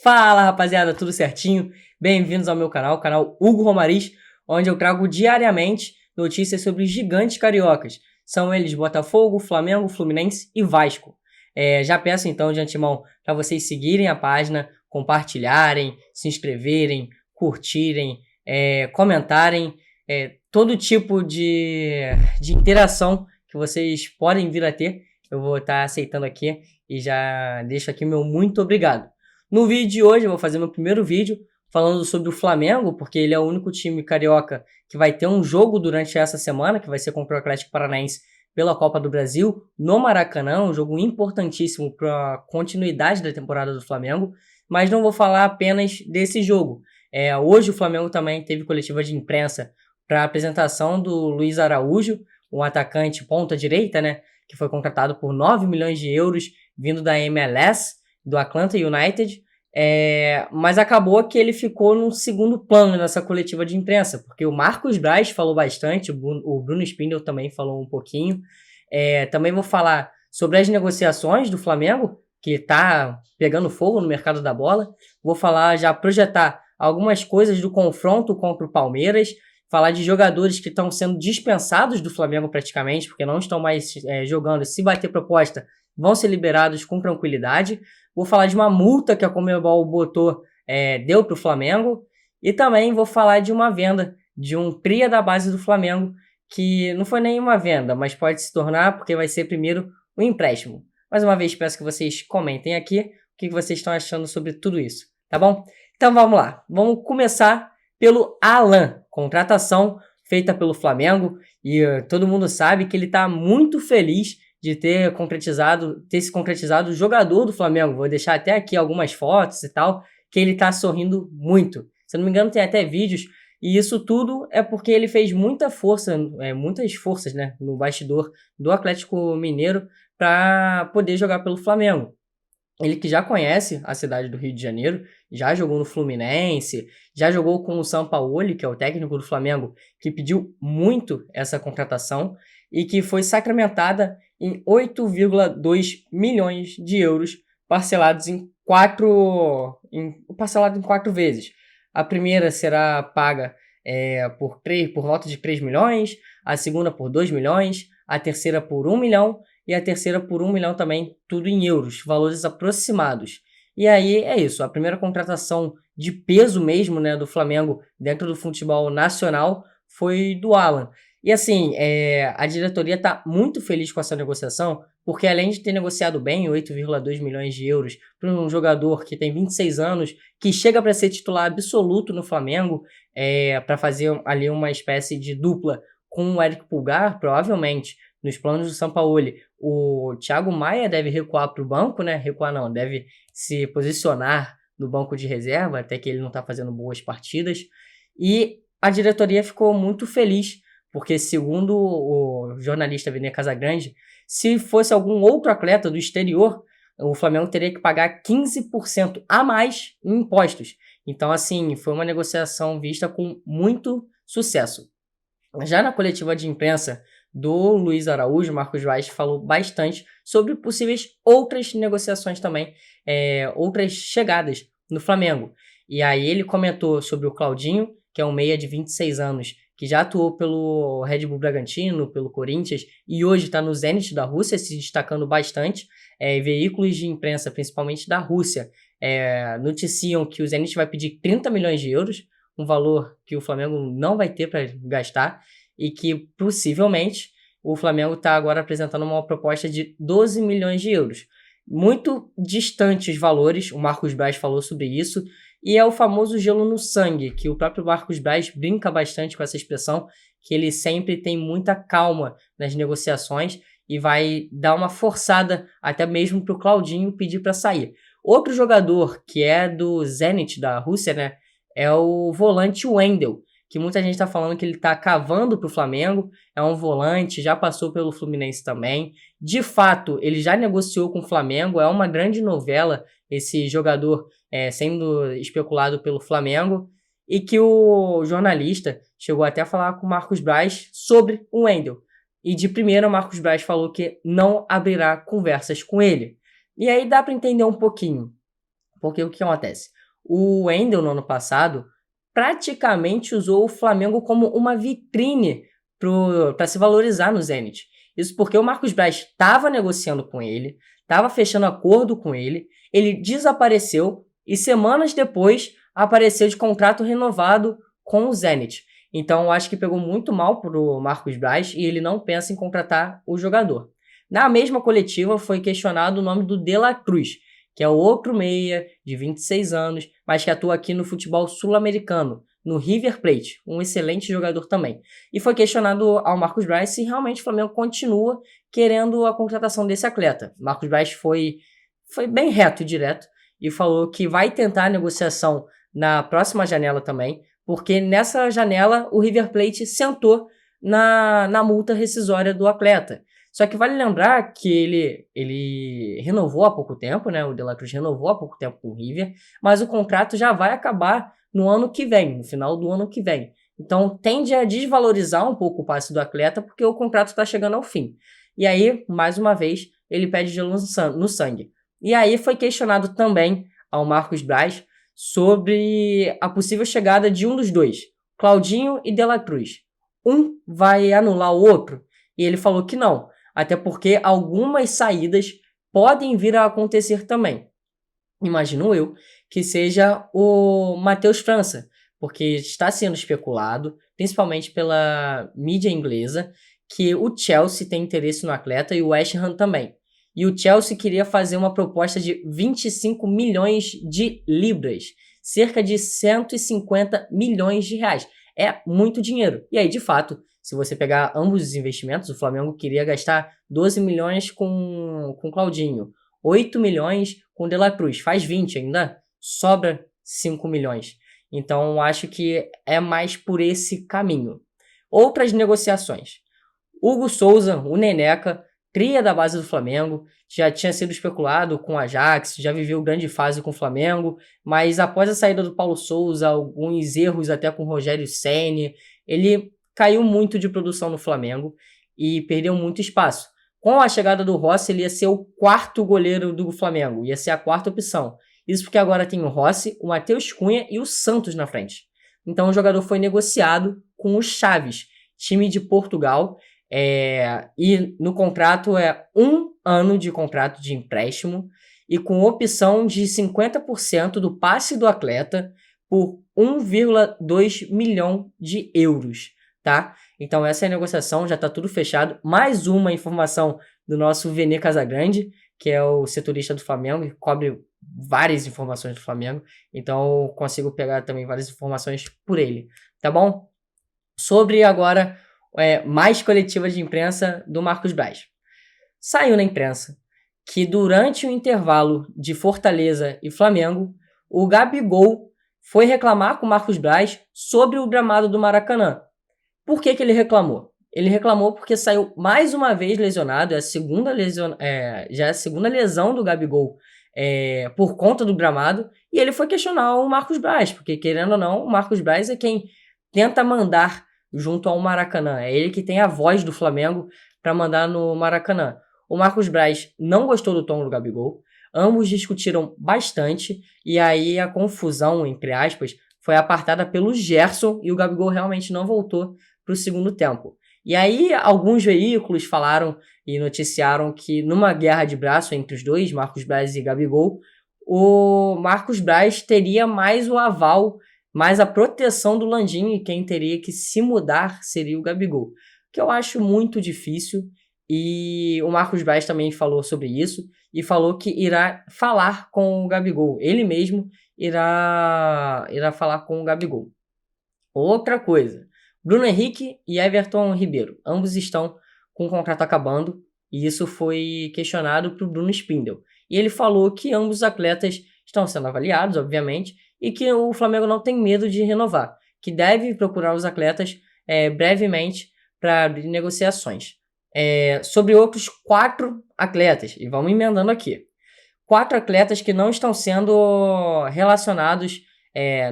Fala rapaziada, tudo certinho? Bem-vindos ao meu canal, o canal Hugo Romariz, onde eu trago diariamente notícias sobre os gigantes cariocas. São eles Botafogo, Flamengo, Fluminense e Vasco. Já peço então de antemão para vocês seguirem a página, compartilharem, se inscreverem, curtirem, comentarem, todo tipo de interação que vocês podem vir a ter, eu vou estar aceitando aqui e já deixo aqui meu muito obrigado. No vídeo de hoje eu vou fazer meu primeiro vídeo falando sobre o Flamengo, porque ele é o único time carioca que vai ter um jogo durante essa semana, que vai ser contra o Atlético Paranaense pela Copa do Brasil, no Maracanã, um jogo importantíssimo para a continuidade da temporada do Flamengo, mas não vou falar apenas desse jogo. Hoje o Flamengo também teve coletiva de imprensa para a apresentação do Luiz Araújo, um atacante ponta-direita, né, que foi contratado por 9 milhões de euros, vindo da MLS, do Atlanta United, mas acabou que ele ficou no segundo plano nessa coletiva de imprensa, porque o Marcos Braz falou bastante, o Bruno Spindel também falou um pouquinho. Também vou falar sobre as negociações do Flamengo, que está pegando fogo no mercado da bola. Vou falar, já projetar algumas coisas do confronto contra o Palmeiras, falar de jogadores que estão sendo dispensados do Flamengo praticamente, porque não estão mais jogando. Se bater proposta, vão ser liberados com tranquilidade. Vou falar de uma multa que a Conmebol deu para o Flamengo. E também vou falar de uma venda de um cria da base do Flamengo, que não foi nenhuma venda, mas pode se tornar, porque vai ser primeiro um empréstimo. Mais uma vez, peço que vocês comentem aqui o que vocês estão achando sobre tudo isso, tá bom? Então vamos lá, vamos começar pelo Alan, contratação feita pelo Flamengo, e todo mundo sabe que ele está muito feliz de ter se concretizado o jogador do Flamengo. Vou deixar até aqui algumas fotos e tal, que ele tá sorrindo muito. Se eu não me engano, tem até vídeos, e isso tudo é porque ele fez muitas forças, né, no bastidor do Atlético Mineiro para poder jogar pelo Flamengo. Ele que já conhece a cidade do Rio de Janeiro, já jogou no Fluminense, já jogou com o Sampaoli, que é o técnico do Flamengo, que pediu muito essa contratação e que foi sacramentada em 8,2 milhões de euros, parcelados em quatro vezes. A primeira será paga por volta de 3 milhões, a segunda por 2 milhões, a terceira por 1 milhão e a terceira por 1 milhão também, tudo em euros, valores aproximados. E aí é isso, a primeira contratação de peso mesmo, né, do Flamengo dentro do futebol nacional foi do Alan. E assim, a diretoria está muito feliz com essa negociação, porque além de ter negociado bem 8,2 milhões de euros para um jogador que tem 26 anos, que chega para ser titular absoluto no Flamengo, para fazer ali uma espécie de dupla com o Eric Pulgar, provavelmente, nos planos do Sampaoli, o Thiago Maia deve recuar para o banco, né? Recuar não, deve se posicionar no banco de reserva, até que ele não está fazendo boas partidas. E a diretoria ficou muito feliz, porque segundo o jornalista Vene Casagrande, se fosse algum outro atleta do exterior, o Flamengo teria que pagar 15% a mais em impostos. Então, assim, foi uma negociação vista com muito sucesso. Já na coletiva de imprensa do Luiz Araújo, Marcos Braz falou bastante sobre possíveis outras negociações também, outras chegadas no Flamengo. E aí ele comentou sobre o Claudinho, que é um meia de 26 anos, que já atuou pelo Red Bull Bragantino, pelo Corinthians, e hoje está no Zenit da Rússia, se destacando bastante. Veículos de imprensa, principalmente da Rússia, noticiam que o Zenit vai pedir 30 milhões de euros, um valor que o Flamengo não vai ter para gastar, e que possivelmente o Flamengo está agora apresentando uma proposta de 12 milhões de euros. Muito distantes valores, o Marcos Braz falou sobre isso, e é o famoso gelo no sangue, que o próprio Marcos Braz brinca bastante com essa expressão, que ele sempre tem muita calma nas negociações e vai dar uma forçada até mesmo para o Claudinho pedir para sair. Outro jogador que é do Zenit da Rússia, né, é o volante Wendel, que muita gente está falando que ele está cavando para o Flamengo, é um volante, já passou pelo Fluminense também. De fato, ele já negociou com o Flamengo, é uma grande novela esse jogador sendo especulado pelo Flamengo, e que o jornalista chegou até a falar com o Marcos Braz sobre o Wendel. E de primeira o Marcos Braz falou que não abrirá conversas com ele. E aí dá para entender um pouquinho. Porque o que acontece? O Wendel, no ano passado, praticamente usou o Flamengo como uma vitrine para se valorizar no Zenit. Isso porque o Marcos Braz estava negociando com ele, estava fechando acordo com ele desapareceu e semanas depois apareceu de contrato renovado com o Zenit. Então, eu acho que pegou muito mal pro Marcos Braz e ele não pensa em contratar o jogador. Na mesma coletiva foi questionado o nome do De La Cruz, que é o outro meia de 26 anos, mas que atua aqui no futebol sul-americano, no River Plate, um excelente jogador também. E foi questionado ao Marcos Braz se realmente o Flamengo continua querendo a contratação desse atleta. Marcos Braz foi bem reto e direto e falou que vai tentar a negociação na próxima janela também, porque nessa janela o River Plate sentou na multa rescisória do atleta. Só que vale lembrar que ele renovou há pouco tempo, né? O De La Cruz renovou há pouco tempo com o River, mas o contrato já vai acabar no ano que vem, no final do ano que vem. Então tende a desvalorizar um pouco o passe do atleta porque o contrato está chegando ao fim. E aí, mais uma vez, ele pede gelo no sangue. E aí foi questionado também ao Marcos Braz sobre a possível chegada de um dos dois, Claudinho e De La Cruz. Um vai anular o outro? E ele falou que não, até porque algumas saídas podem vir a acontecer também. Imagino eu que seja o Matheus França, porque está sendo especulado, principalmente pela mídia inglesa, que o Chelsea tem interesse no atleta e o West Ham também. E o Chelsea queria fazer uma proposta de 25 milhões de libras, cerca de 150 milhões de reais. É muito dinheiro. E aí, de fato, se você pegar ambos os investimentos, o Flamengo queria gastar 12 milhões com Claudinho, 8 milhões com De La Cruz, faz 20 ainda, sobra 5 milhões. Então, acho que é mais por esse caminho. Outras negociações. Hugo Souza, o Neneca, cria da base do Flamengo, já tinha sido especulado com o Ajax, já viveu grande fase com o Flamengo, mas após a saída do Paulo Souza, alguns erros até com o Rogério Ceni, ele caiu muito de produção no Flamengo e perdeu muito espaço. Com a chegada do Rossi, ele ia ser o quarto goleiro do Flamengo, ia ser a quarta opção. Isso porque agora tem o Rossi, o Matheus Cunha e o Santos na frente. Então o jogador foi negociado com o Chaves, time de Portugal, e no contrato é 1 ano de contrato de empréstimo e com opção de 50% do passe do atleta por 1,2 milhão de euros, tá? Então essa é a negociação, já está tudo fechado. Mais uma informação do nosso Vene Casagrande, que é o setorista do Flamengo, que cobre várias informações do Flamengo, então eu consigo pegar também várias informações por ele, tá bom? Sobre agora mais coletiva de imprensa do Marcos Braz. Saiu na imprensa que durante o intervalo de Fortaleza e Flamengo, o Gabigol foi reclamar com o Marcos Braz sobre o gramado do Maracanã. Por que ele reclamou? Ele reclamou porque saiu mais uma vez lesionado, já é a segunda lesão do Gabigol por conta do gramado, e ele foi questionar o Marcos Braz, porque querendo ou não, o Marcos Braz é quem tenta mandar junto ao Maracanã. É ele que tem a voz do Flamengo para mandar no Maracanã. O Marcos Braz não gostou do tom do Gabigol, ambos discutiram bastante, e aí a confusão, entre aspas, foi apartada pelo Gerson, e o Gabigol realmente não voltou para o segundo tempo. E aí alguns veículos falaram e noticiaram que numa guerra de braço entre os dois, Marcos Braz e Gabigol, o Marcos Braz teria mais o aval, mais a proteção do Landim, e quem teria que se mudar seria o Gabigol, que eu acho muito difícil, e o Marcos Braz também falou sobre isso, e falou que irá falar com o Gabigol, ele mesmo irá falar com o Gabigol. Outra coisa, Bruno Henrique e Everton Ribeiro, ambos estão com o contrato acabando, e isso foi questionado para o Bruno Spindel. E ele falou que ambos os atletas estão sendo avaliados, obviamente, e que o Flamengo não tem medo de renovar, que deve procurar os atletas brevemente para abrir negociações. Sobre outros 4 atletas, e vamos emendando aqui. 4 atletas que não estão sendo relacionados,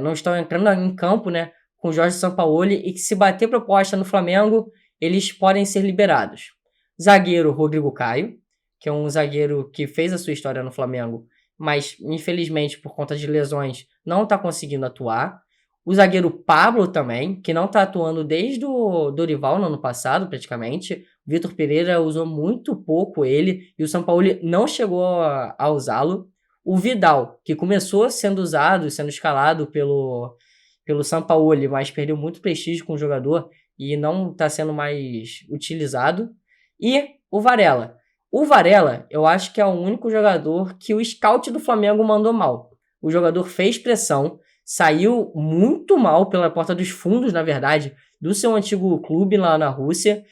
não estão entrando em campo, né, com o Jorge Sampaoli, e que se bater proposta no Flamengo, eles podem ser liberados. Zagueiro Rodrigo Caio, que é um zagueiro que fez a sua história no Flamengo, mas infelizmente por conta de lesões não está conseguindo atuar. O zagueiro Pablo também, que não está atuando desde o Dorival no ano passado, praticamente. O Vitor Pereira usou muito pouco ele e o Sampaoli não chegou a usá-lo. O Vidal, que começou sendo usado, sendo escalado pelo Sampaoli, mas perdeu muito prestígio com o jogador e não está sendo mais utilizado. E o Varela. O Varela, eu acho que é o único jogador que o scout do Flamengo mandou mal. O jogador fez pressão, saiu muito mal pela porta dos fundos, na verdade, do seu antigo clube lá na Rússia,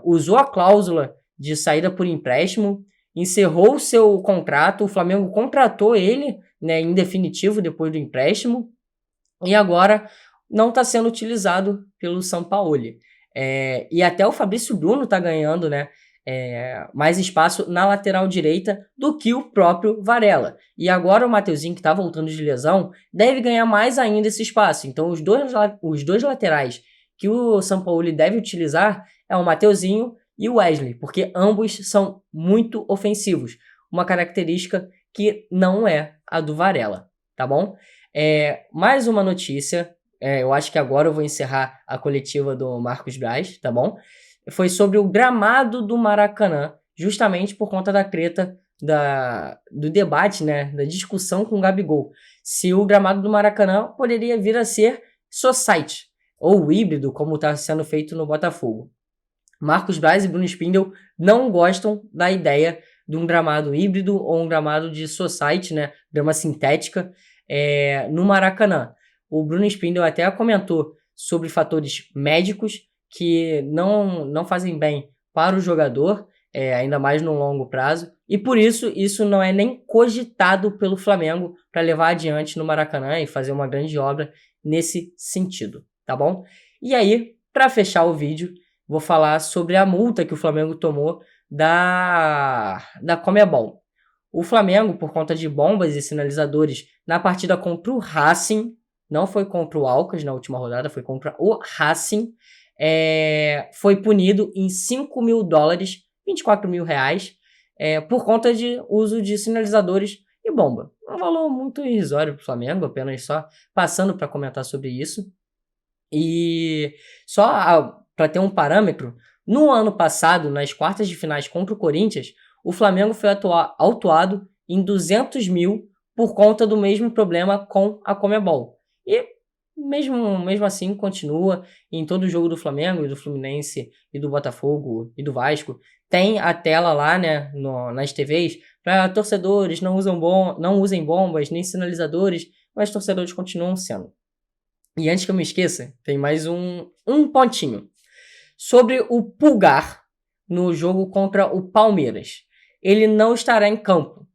usou a cláusula de saída por empréstimo, encerrou o seu contrato, o Flamengo contratou ele, né, em definitivo depois do empréstimo, e agora não está sendo utilizado pelo Sampaoli. E até o Fabrício Bruno está ganhando, né, mais espaço na lateral direita do que o próprio Varela. E agora o Mateuzinho, que está voltando de lesão, deve ganhar mais ainda esse espaço. Então os dois laterais que o Sampaoli deve utilizar é o Mateuzinho e o Wesley, porque ambos são muito ofensivos. Uma característica que não é a do Varela, tá bom? Mais uma notícia, eu acho que agora eu vou encerrar a coletiva do Marcos Braz, tá bom? Foi sobre o gramado do Maracanã, justamente por conta da treta do debate, né, da discussão com o Gabigol. Se o gramado do Maracanã poderia vir a ser society, ou híbrido, como está sendo feito no Botafogo. Marcos Braz e Bruno Spindel não gostam da ideia de um gramado híbrido ou um gramado de society, né, grama sintética, no Maracanã. O Bruno Spindel até comentou sobre fatores médicos que não fazem bem para o jogador, ainda mais no longo prazo, e por isso não é nem cogitado pelo Flamengo para levar adiante no Maracanã e fazer uma grande obra nesse sentido, tá bom? E aí, para fechar o vídeo, vou falar sobre a multa que o Flamengo tomou da Conmebol. O Flamengo, por conta de bombas e sinalizadores na partida contra o Racing, não foi contra o Alcas na última rodada, foi contra o Racing, foi punido em $5.000, R$24.000, por conta de uso de sinalizadores e bomba. Um valor muito irrisório para o Flamengo, apenas só passando para comentar sobre isso. E só para ter um parâmetro, no ano passado, nas quartas de finais contra o Corinthians, o Flamengo foi autuado em 200 mil por conta do mesmo problema com a Conmebol. E mesmo assim continua em todo jogo do Flamengo e do Fluminense e do Botafogo e do Vasco. Tem a tela lá, né, nas TVs para torcedores não usem bombas nem sinalizadores, mas torcedores continuam sendo. E antes que eu me esqueça, tem mais um pontinho. Sobre o Pulgar no jogo contra o Palmeiras. Ele não estará em campo.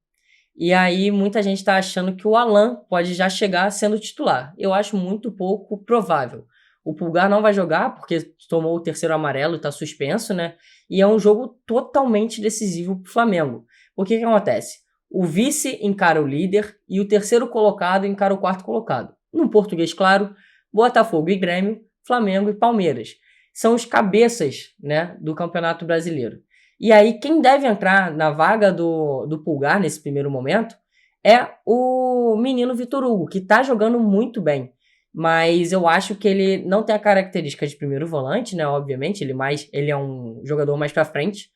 E aí muita gente está achando que o Alan pode já chegar sendo titular. Eu acho muito pouco provável. O Pulgar não vai jogar porque tomou o terceiro amarelo e está suspenso, né? E é um jogo totalmente decisivo para o Flamengo. O que acontece? O vice encara o líder e o terceiro colocado encara o quarto colocado. No português, claro, Botafogo e Grêmio, Flamengo e Palmeiras. São os cabeças, né, do Campeonato Brasileiro. E aí, quem deve entrar na vaga do Pulgar nesse primeiro momento é o menino Vitor Hugo, que está jogando muito bem. Mas eu acho que ele não tem a característica de primeiro volante, né? Obviamente, ele é um jogador mais para frente.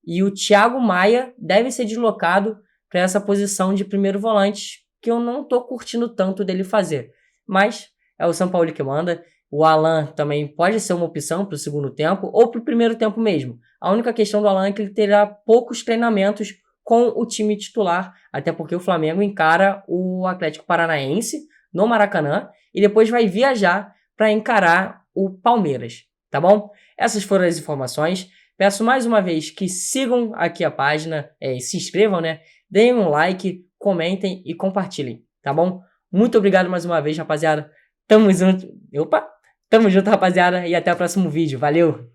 E o Thiago Maia deve ser deslocado para essa posição de primeiro volante, que eu não estou curtindo tanto dele fazer. Mas é o Sampaoli que manda. O Alan também pode ser uma opção para o segundo tempo ou para o primeiro tempo mesmo. A única questão do Alan é que ele terá poucos treinamentos com o time titular, até porque o Flamengo encara o Atlético Paranaense no Maracanã e depois vai viajar para encarar o Palmeiras, tá bom? Essas foram as informações. Peço mais uma vez que sigam aqui a página, se inscrevam, né? Deem um like, comentem e compartilhem, tá bom? Muito obrigado mais uma vez, rapaziada. Tamo junto. Tamo junto, rapaziada, e até o próximo vídeo. Valeu!